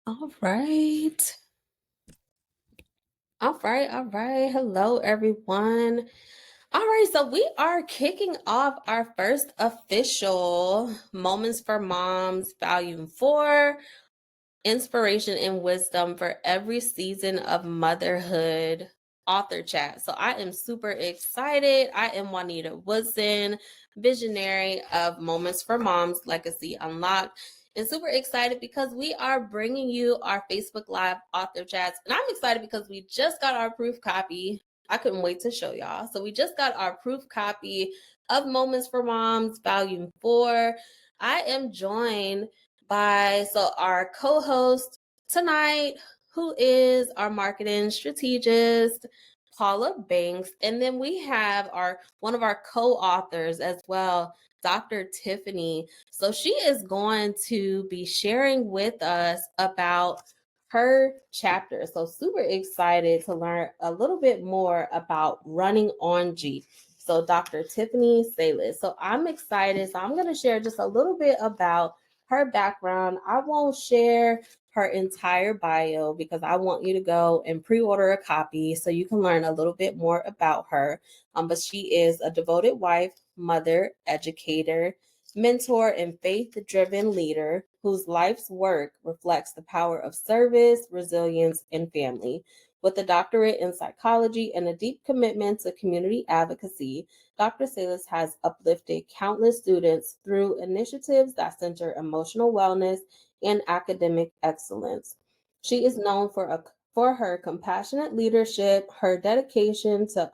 All right. All right. All right. Hello, everyone. All right. So we are kicking off our first official Moments for Moms Volume 4 Inspiration and Wisdom for Every Season of Motherhood author chat. So I am super excited. I am Juanita Woodson, visionary of Moments for Moms Legacy Unlocked, and super excited because we are bringing you our Facebook Live author chats. And I'm excited because we just got our proof copy. I couldn't wait to show y'all. So we just got our proof copy of Moments for Moms Volume 4. I am joined by our co-host tonight, who is our marketing strategist, Paula Banks, and then we have our one of our co-authors as well, Dr. Tiffany. So she is going to be sharing with us about her chapter. So super excited to learn a little bit more about running on G. So Dr. Tiffany Sayles. So I'm excited. So I'm going to share just a little bit about her background. I won't share her entire bio because I want you to go and pre-order a copy so you can learn a little bit more about her. But she is a devoted wife, mother, educator, mentor, and faith-driven leader whose life's work reflects the power of service, resilience, and family. With a doctorate in psychology and a deep commitment to community advocacy, Dr. Sayles has uplifted countless students through initiatives that center emotional wellness and academic excellence. She is known for her compassionate leadership, her dedication to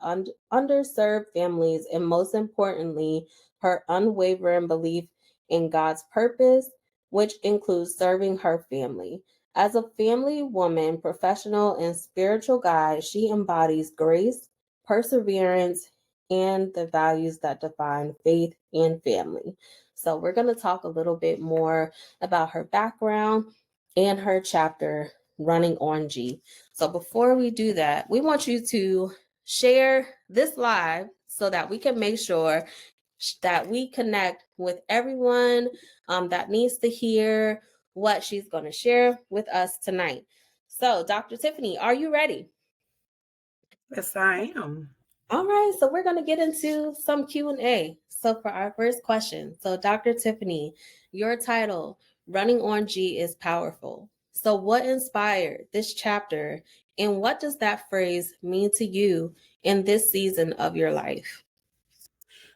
underserved families, and most importantly, her unwavering belief in God's purpose, which includes serving her family. As a family woman, professional, and spiritual guide, she embodies grace, perseverance, and the values that define faith and family. So, we're going to talk a little bit more about her background and her chapter, Running on G. So, before we do that, we want you to share this live so that we can make sure that we connect with everyone that needs to hear what she's going to share with us tonight. So, Dr. Tiffany, are you ready? Yes, I am. All right, so we're going to get into some Q&A. So for our first question, so Dr. Tiffany, your title, Running on G is Powerful. So what inspired this chapter and what does that phrase mean to you in this season of your life?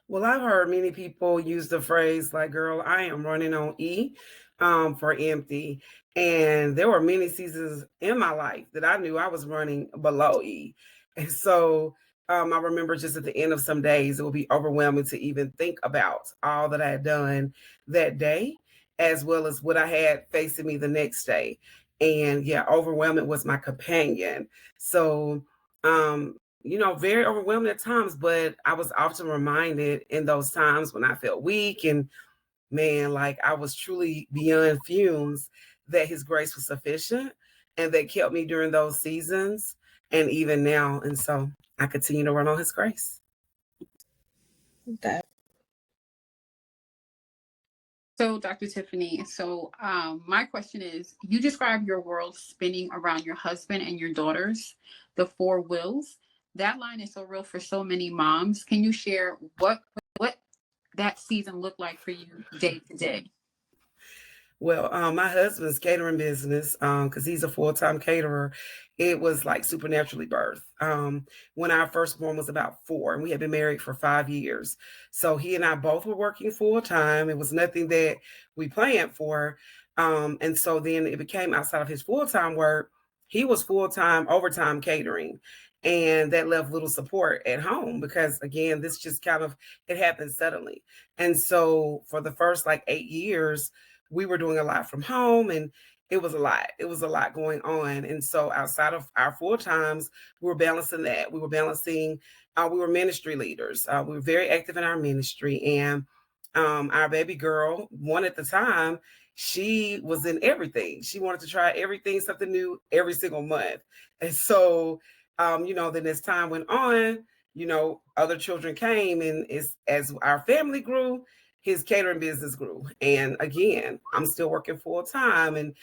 Well, I've heard many people use the phrase like, girl, I am running on E for empty. And there were many seasons in my life that I knew I was running below E. And so I remember just at the end of some days, it would be overwhelming to even think about all that I had done that day, as well as what I had facing me the next day. And yeah, overwhelming was my companion. So very overwhelmed at times, but I was often reminded in those times when I felt weak and man, like I was truly beyond fumes, that his grace was sufficient and that kept me during those seasons and even now. And so I continue to run on his grace. That So, Dr. Tiffany, my question is you describe your world spinning around your husband and your daughters, the four wills. That line is so real for so many moms. Can you share what that season looked like for you day to day? Well, my husband's catering business, because he's a full-time caterer, it was like supernaturally birthed. When our firstborn was about 4, and we had been married for 5 years. So he and I both were working full time. It was nothing that we planned for. And so then it became outside of his full-time work, he was full-time overtime catering. And that left little support at home because again, this just kind of it happened suddenly. And so for the first like 8 years, we were doing a lot from home and it was a lot. It was a lot going on. And so outside of our full times, we were balancing that. We were balancing, we were ministry leaders. We were very active in our ministry. And our baby girl, one at the time, she was in everything. She wanted to try everything, something new every single month. And so, then as time went on, other children came and as our family grew, his catering business grew. And again, I'm still working full time. And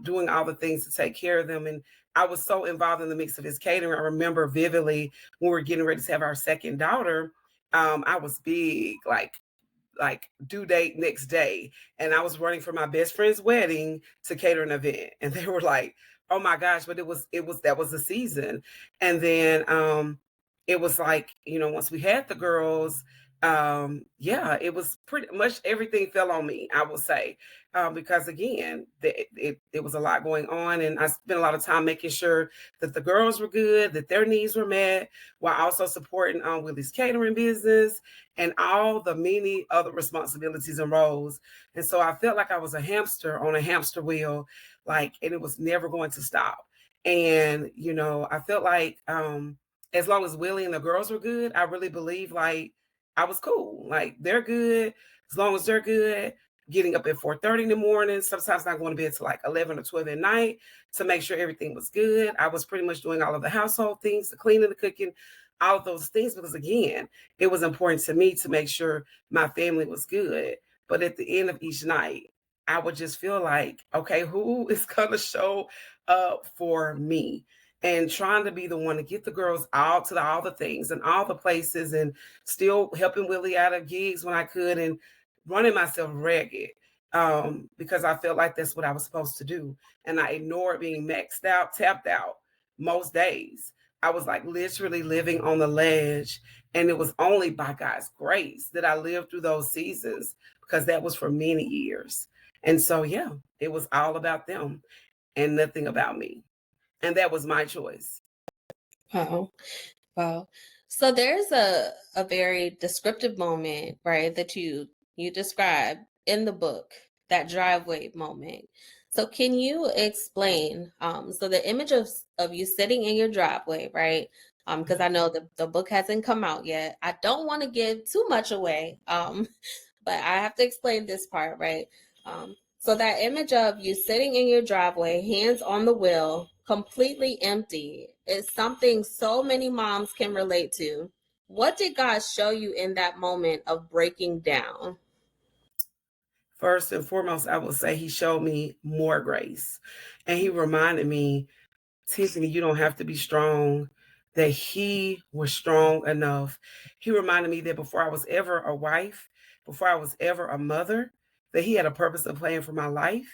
doing all the things to take care of them. And I was so involved in the mix of his catering. I remember vividly when we were getting ready to have our second daughter, I was big, like due date next day, and I was running for my best friend's wedding to cater an event, and they were like, oh my gosh, but it was that was the season. And then it was like, once we had the girls, yeah, it was pretty much everything fell on me, I will say. Because again, it was a lot going on, and I spent a lot of time making sure that the girls were good, that their needs were met, while also supporting Willie's catering business and all the many other responsibilities and roles. And so I felt like I was a hamster on a hamster wheel, and it was never going to stop. And, I felt like as long as Willie and the girls were good, I really believe like I was cool. Like they're good. As long as they're good, getting up at 4:30 in the morning, sometimes not going to bed till like 11 or 12 at night to make sure everything was good. I was pretty much doing all of the household things, the cleaning, the cooking, all of those things, because again, it was important to me to make sure my family was good. But at the end of each night, I would just feel like, okay, who is going to show up for me? And trying to be the one to get the girls out to all the things and all the places, and still helping Willie out of gigs when I could, and running myself ragged, because I felt like that's what I was supposed to do. And I ignored being maxed out, tapped out most days. I was like literally living on the ledge. And it was only by God's grace that I lived through those seasons, because that was for many years. And so, yeah, it was all about them and nothing about me. And that was my choice. Wow. Wow. So there's a very descriptive moment, right, that you describe in the book, that driveway moment. So can you explain so the image of you sitting in your driveway, right? Because I know the book hasn't come out yet. I don't want to give too much away. But I have to explain this part, right? So that image of you sitting in your driveway, hands on the wheel, completely empty, is something so many moms can relate to. What did God show you in that moment of breaking down? First and foremost, I will say he showed me more grace. And he reminded me, Tiffany, you don't have to be strong, that he was strong enough. He reminded me that before I was ever a wife, before I was ever a mother, that he had a purpose and plan for my life,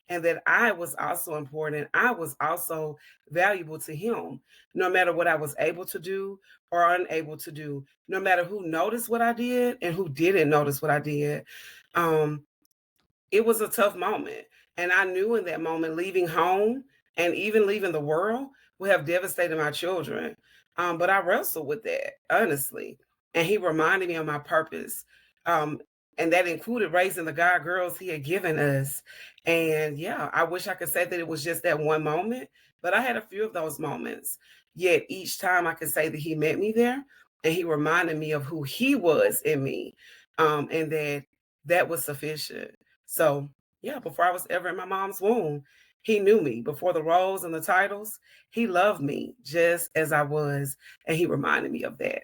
and that I was also important. I was also valuable to him, no matter what I was able to do or unable to do, no matter who noticed what I did and who didn't notice what I did. Um, it was a tough moment. And I knew in that moment leaving home and even leaving the world would have devastated my children. But I wrestled with that, honestly. And he reminded me of my purpose. Um, and that included raising the God girls he had given us. And yeah, I wish I could say that it was just that one moment, but I had a few of those moments. Yet each time I could say that he met me there, and he reminded me of who he was in me, and that was sufficient. So, yeah, before I was ever in my mom's womb, he knew me. Before the roles and the titles, he loved me just as I was. And he reminded me of that.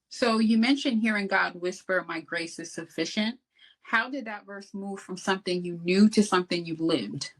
So you mentioned hearing God whisper, "My grace is sufficient." How did that verse move from something you knew to something you've lived?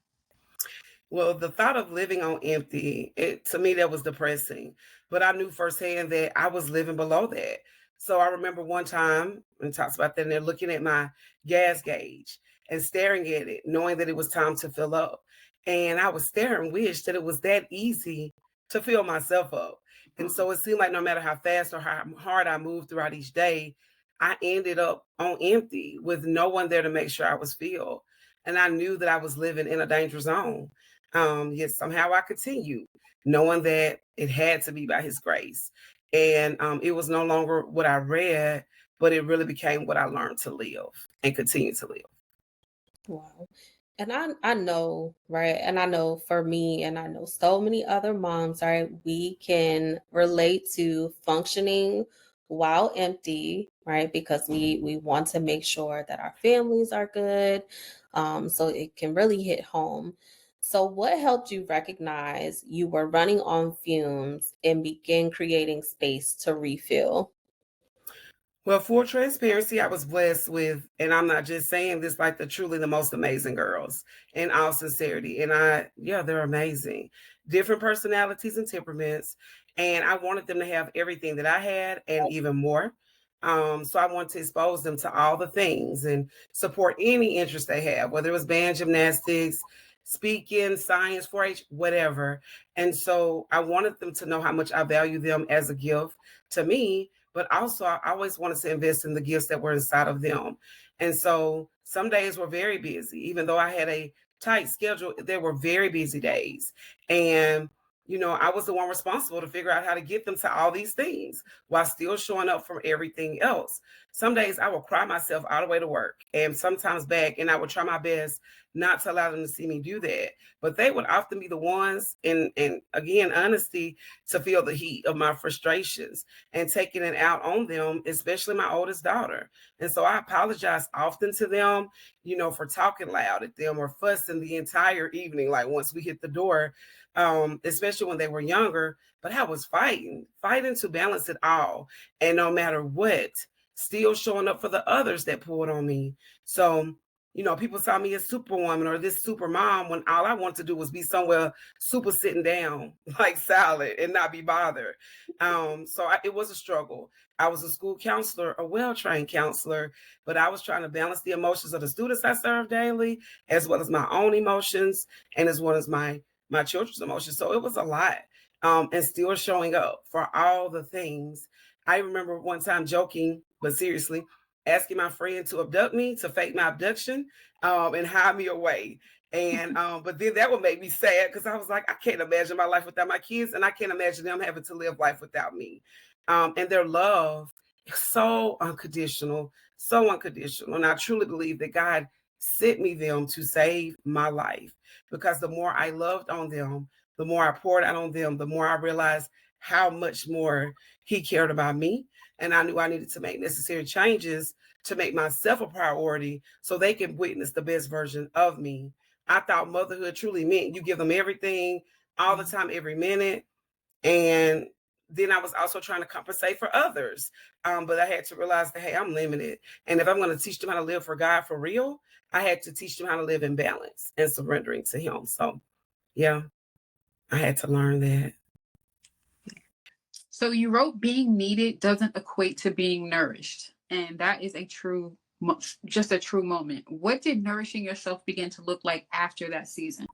Well, the thought of living on empty, to me, that was depressing. But I knew firsthand that I was living below that. So I remember one time, and it talks about that, and they're looking at my gas gauge and staring at it, knowing that it was time to fill up. And I was staring, wished that it was that easy to fill myself up. And so it seemed like no matter how fast or how hard I moved throughout each day, I ended up on empty with no one there to make sure I was filled. And I knew that I was living in a danger zone. Yet somehow I continued, knowing that it had to be by his grace. And it was no longer what I read, but it really became what I learned to live and continue to live. Wow. And I know, right? And I know for me, and I know so many other moms, right? We can relate to functioning while empty, right? Because we want to make sure that our families are good. So it can really hit home. So what helped you recognize you were running on fumes and begin creating space to refill? Well, full transparency, I was blessed with, and I'm not just saying this, like truly the most amazing girls in all sincerity. And yeah, they're amazing. Different personalities and temperaments. And I wanted them to have everything that I had and even more. So I wanted to expose them to all the things and support any interest they have, whether it was band, gymnastics, speaking, science, 4-H, whatever. And so I wanted them to know how much I value them as a gift to me, but also I always wanted to invest in the gifts that were inside of them. And so some days were very busy, even though I had a tight schedule, there were very busy days. And I was the one responsible to figure out how to get them to all these things while still showing up for everything else. Some days I would cry myself all the way to work and sometimes back, and I would try my best not to allow them to see me do that. But they would often be the ones, and again, honesty, to feel the heat of my frustrations and taking it out on them, especially my oldest daughter. And so I apologize often to them, for talking loud at them or fussing the entire evening. Like once we hit the door, especially when they were younger, but I was fighting to balance it all. And no matter what, still showing up for the others that pulled on me. So, people saw me as Superwoman or this super mom when all I wanted to do was be somewhere super sitting down, like silent and not be bothered. It was a struggle. I was a school counselor, a well-trained counselor, but I was trying to balance the emotions of the students I serve daily, as well as my own emotions and as well as my children's emotions. So it was a lot. And still showing up for all the things. I remember one time joking, but seriously, asking my friend to abduct me, to fake my abduction, and hide me away. And but then that would make me sad because I was like, I can't imagine my life without my kids, and I can't imagine them having to live life without me. And their love is so unconditional, so unconditional. And I truly believe that God sent me them to save my life, because the more I loved on them, the more I poured out on them, the more I realized how much more He cared about me. And I knew I needed to make necessary changes to make myself a priority so they can witness the best version of me. I thought motherhood truly meant you give them everything all the time, every minute. And then I was also trying to compensate for others. But I had to realize that, hey, I'm limited. And if I'm going to teach them how to live for God for real, I had to teach them how to live in balance and surrendering to Him. So, yeah, I had to learn that. So you wrote being needed doesn't equate to being nourished. And that is just a true moment. What did nourishing yourself begin to look like after that season?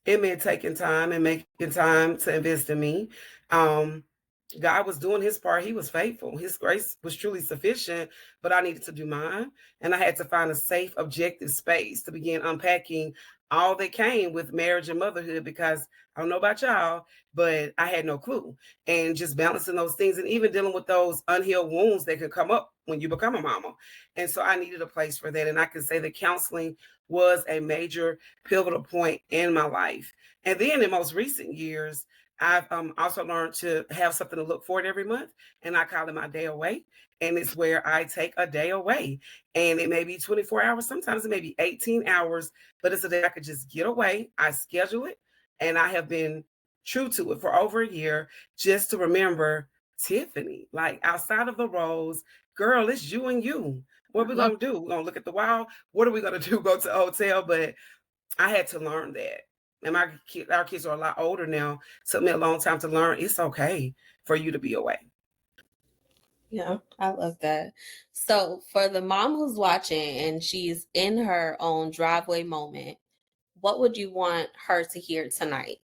It meant taking time and making time to invest in me. Um, God was doing His part. He was faithful. His grace was truly sufficient, but I needed to do mine. And I had to find a safe, objective space to begin unpacking all that came with marriage and motherhood, because I don't know about y'all, but I had no clue. And just balancing those things and even dealing with those unhealed wounds that could come up when you become a mama. And so I needed a place for that. And I can say that counseling was a major pivotal point in my life. And then in most recent years, I've also learned to have something to look forward every month, and I call it my day away. And it's where I take a day away, and it may be 24 hours, sometimes it may be 18 hours, but it's a day I could just get away. I schedule it, and I have been true to it for over a year, just to remember Tiffany, like outside of the roles, girl, it's you and you. What are we gonna do? We're gonna look at the wild. What are we gonna do? Go to a hotel? But I had to learn that. And our kids are a lot older now. Took me a long time to learn it's okay for you to be away. Yeah, I love that. So, for the mom who's watching and she's in her own driveway moment, what would you want her to hear tonight?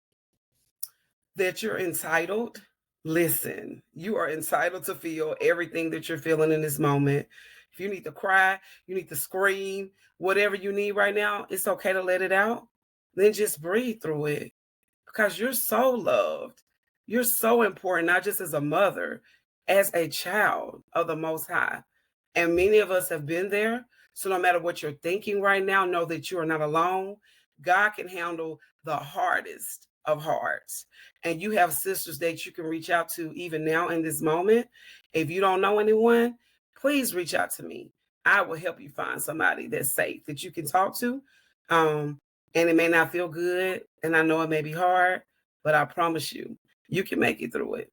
That you're entitled. Listen, you are entitled to feel everything that you're feeling in this moment. If you need to cry, you need to scream, whatever you need right now, it's okay to let it out. Then just breathe through it, because you're so loved. You're so important, not just as a mother, as a child of the Most High. And many of us have been there. So no matter what you're thinking right now, know that you are not alone. God can handle the hardest of hearts. And you have sisters that you can reach out to even now in this moment. If you don't know anyone, please reach out to me. I will help you find somebody that's safe that you can talk to. Um, and it may not feel good, and I know it may be hard, but I promise you, you can make it through it.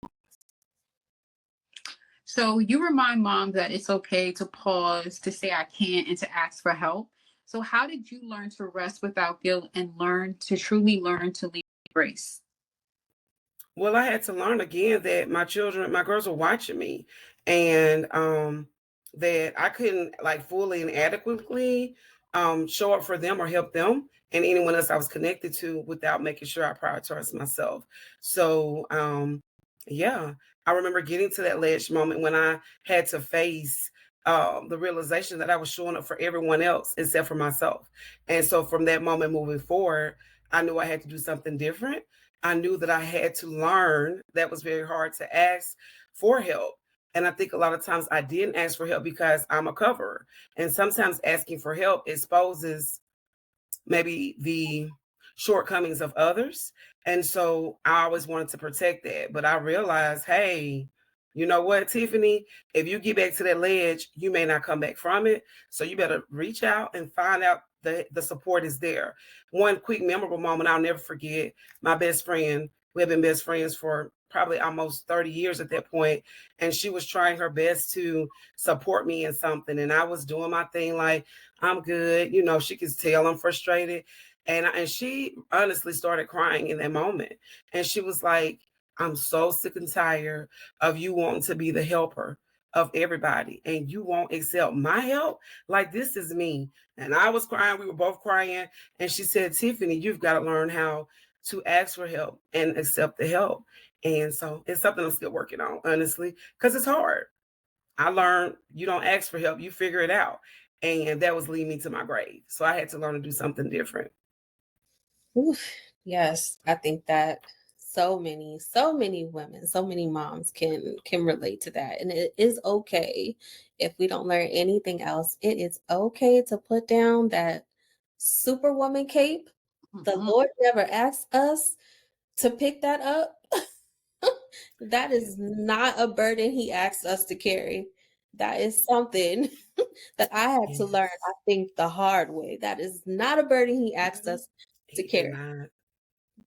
So you remind moms that it's okay to pause, to say I can't, and to ask for help. So how did you learn to rest without guilt and truly learn to leave grace? Well, I had to learn again that my girls were watching me, and that I couldn't like fully and adequately show up for them or help them and anyone else I was connected to without making sure I prioritized myself. So yeah, I remember getting to that ledge moment when I had to face the realization that I was showing up for everyone else except for myself. And so from that moment moving forward, I knew I had to do something different. I knew that I had to learn that was very hard to ask for help. And I think a lot of times I didn't ask for help because I'm a coverer. And sometimes asking for help exposes maybe the shortcomings of others. And so I always wanted to protect that. But I realized, hey, you know what, Tiffany? If you get back to that ledge, you may not come back from it. So you better reach out and find out the support is there. One quick memorable moment I'll never forget, my best friend, we have been best friends for probably almost 30 years at that point, and she was trying her best to support me in something. And I was doing my thing like, I'm good. You know, she could tell I'm frustrated. And she honestly started crying in that moment. And she was like, I'm so sick and tired of you wanting to be the helper of everybody and you won't accept my help. Like, this is me. And I was crying. We were both crying. And she said, Tiffany, you've got to learn how to ask for help and accept the help. And so it's something I'm still working on, honestly, because it's hard. I learned you don't ask for help, you figure it out. And that was leading me to my grave. So I had to learn to do something different. Oof, yes, I think that so many women, so many moms can relate to that. And it is okay if we don't learn anything else. It is okay to put down that superwoman cape. The Mhm. Lord never asked us to pick that up. That is Yes. not a burden he asked us to carry. That is something that I had to learn, Yes. I think, the hard way. That is not a burden he asked Mhm. us to He did carry. not.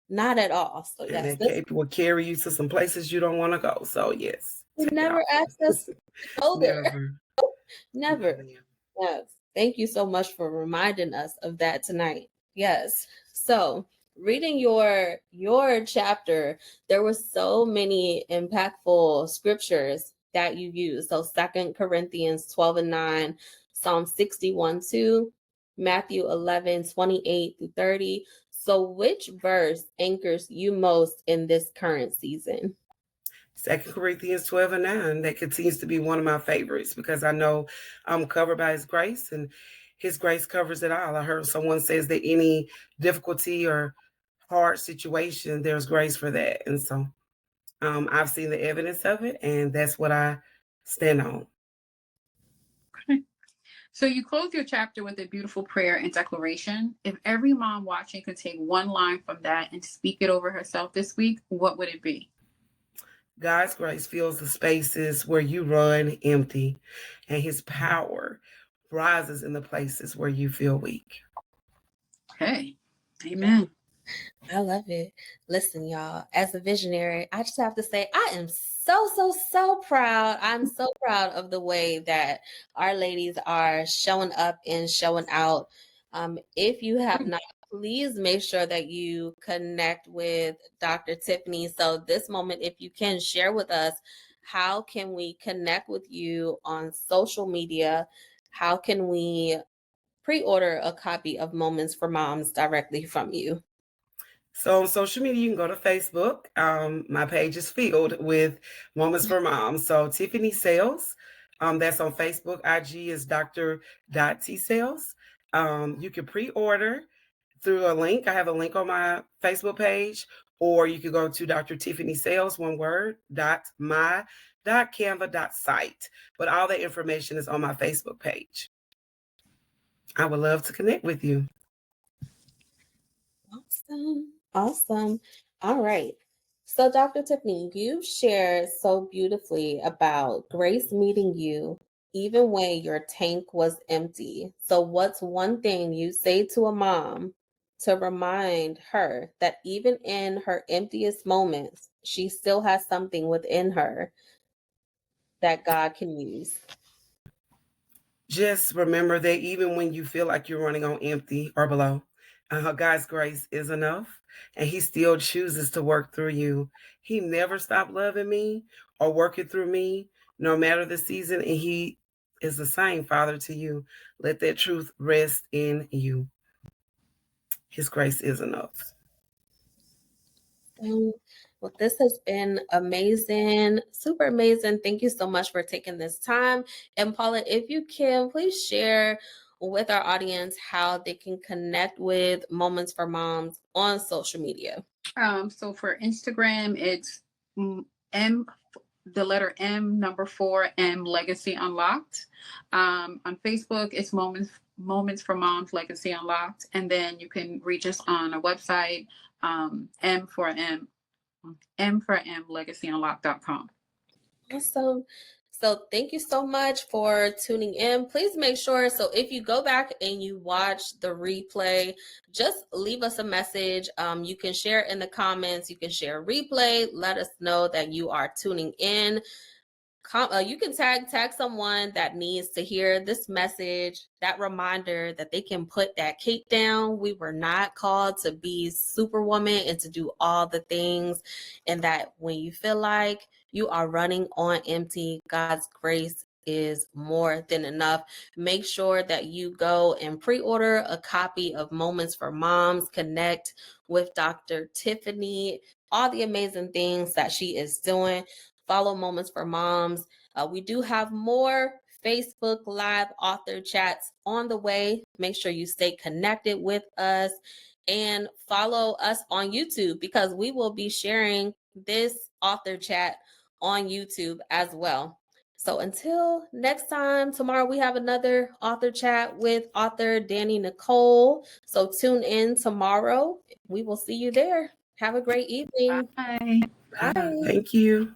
Not at all. So And yes, that this cape will carry you to some places you don't want to go. So yes, he take it never off. asked us to go there. Never. No, Never. ma'am. Yes. Thank you so much for reminding us of that tonight. Yes. So reading your chapter, there were so many impactful scriptures that you used. So 2 Corinthians 12:9, Psalm 61:2, Matthew 11:28 through 30. So which verse anchors you most in this current season? 2 Corinthians 12:9. That continues to be one of my favorites because I know I'm covered by his grace and his grace covers it all. I heard someone says that any difficulty or hard situation, there's grace for that. And so I've seen the evidence of it, and that's what I stand on. Okay. So you close your chapter with a beautiful prayer and declaration. If every mom watching could take one line from that and speak it over herself this week, what would it be? God's grace fills the spaces where you run empty, and his power rises in the places where you feel weak. Okay. Amen. I love it. Listen, y'all, as a visionary, I just have to say, I am so, so, so proud. I'm so proud of the way that our ladies are showing up and showing out. If you have not, please make sure that you connect with Dr. Tiffany. So, this moment, if you can share with us, how can we connect with you on social media? How can we pre order a copy of Moments for Moms directly from you? So on social media, you can go to Facebook. My page is filled with Moments for Moms. So Tiffany Sayles, that's on Facebook. IG is Dr. T Sales. You can pre-order through a link. I have a link on my Facebook page, or you can go to Dr. Tiffany Sayles, one word, .my.canva.site. But all that information is on my Facebook page. I would love to connect with you. Awesome. Awesome. All right. So, Dr. Tiffany, you shared so beautifully about grace meeting you even when your tank was empty. So, what's one thing you say to a mom to remind her that even in her emptiest moments, she still has something within her? that God can use? Just remember that even when you feel like you're running on empty or below, God's grace is enough, and He still chooses to work through you. He never stopped loving me or working through me, no matter the season, and He is the same Father to you. Let that truth rest in you. His grace is enough. Well, this has been amazing, super amazing. Thank you so much for taking this time. And Paula, if you can, please share with our audience how they can connect with Moments for Moms on social media. So for Instagram, it's M, the letter M, number 4, M Legacy Unlocked. On Facebook, it's Moments for Moms Legacy Unlocked, and then you can reach us on a website, M for M legacyunlocked.com. Awesome. So thank you so much for tuning in. Please make sure, so if you go back and you watch the replay, just leave us a message. You can share in the comments, you can share a replay, let us know that you are tuning in. You can tag someone that needs to hear this message, that reminder that they can put that cape down. We were not called to be superwoman and to do all the things, and that when you feel like you are running on empty, God's grace is more than enough. Make sure that you go and pre-order a copy of Moments for Moms. Connect with Dr. Tiffany, all the amazing things that she is doing. Follow Moments for Moms. We do have more Facebook Live author chats on the way. Make sure you stay connected with us and follow us on YouTube, because we will be sharing this author chat on YouTube as well. So until next time, tomorrow we have another author chat with author Danny Nicole. So tune in tomorrow. We will see you there. Have a great evening. Bye. Bye. Thank you.